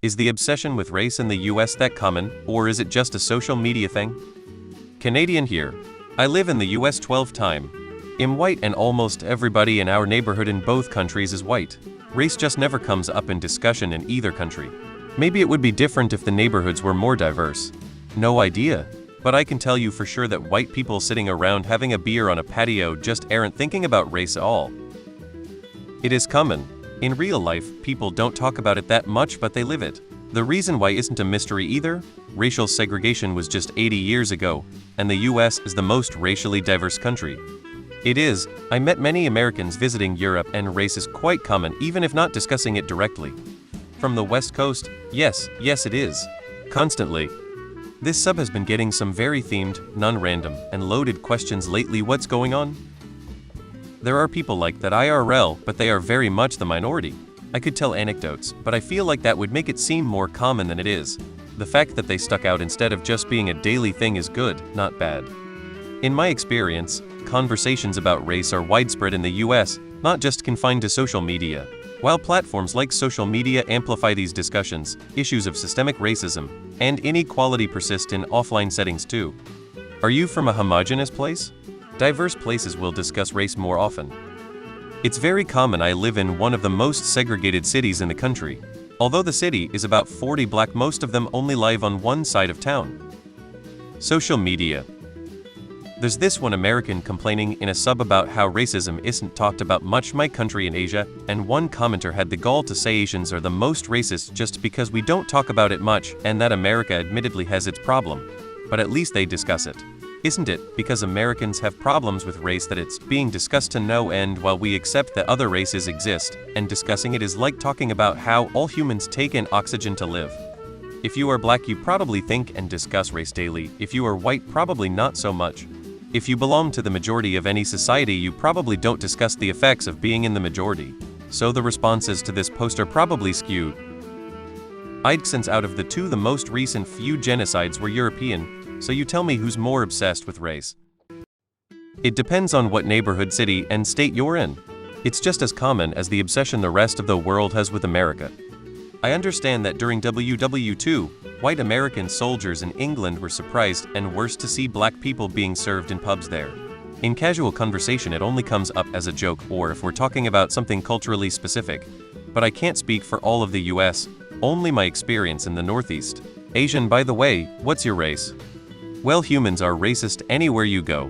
Is the obsession with race in the US that common, or is it just a social media thing? Canadian here. I live in the US 12 time. I'm white and almost everybody in our neighborhood in both countries is white. Race just never comes up in discussion in either country. Maybe it would be different if the neighborhoods were more diverse. No idea. But I can tell you for sure that white people sitting around having a beer on a patio just aren't thinking about race at all. It is common. In real life, people don't talk about it that much, but they live it. The reason why isn't a mystery either. Racial segregation was just 80 years ago, and the US is the most racially diverse country. It is. I met many Americans visiting Europe, and race is quite common even if not discussing it directly. From the West Coast, yes it is. Constantly. This sub has been getting some very themed, non-random, and loaded questions lately. What's going on? There are people like that IRL, but they are very much the minority. I could tell anecdotes, but I feel like that would make it seem more common than it is. The fact that they stuck out instead of just being a daily thing is good, not bad. In my experience, conversations about race are widespread in the US, not just confined to social media. While platforms like social media amplify these discussions, issues of systemic racism and inequality persist in offline settings too. Are you from a homogeneous place? Diverse places will discuss race more often. It's very common. I live in one of the most segregated cities in the country. Although the city is about 40 black, most of them only live on one side of town. Social media. There's this one American complaining in a sub about how racism isn't talked about much my country in Asia, and one commenter had the gall to say Asians are the most racist just because we don't talk about it much, and that America admittedly has its problem. But at least they discuss it. Isn't it because Americans have problems with race that it's being discussed to no end while we accept that other races exist, and discussing it is like talking about how all humans take in oxygen to live. If you are black, you probably think and discuss race daily. If you are white, probably not so much. If you belong to the majority of any society, you probably don't discuss the effects of being in the majority. So the responses to this post are probably skewed. Since out of the two, the most recent few genocides were European. So you tell me who's more obsessed with race? It depends on what neighborhood, city, and state you're in. It's just as common as the obsession the rest of the world has with America. I understand that during WW2, white American soldiers in England were surprised and worse to see black people being served in pubs there. In casual conversation it only comes up as a joke or if we're talking about something culturally specific. But I can't speak for all of the US, only my experience in the Northeast. Asian, by the way, what's your race? Well, humans are racist anywhere you go.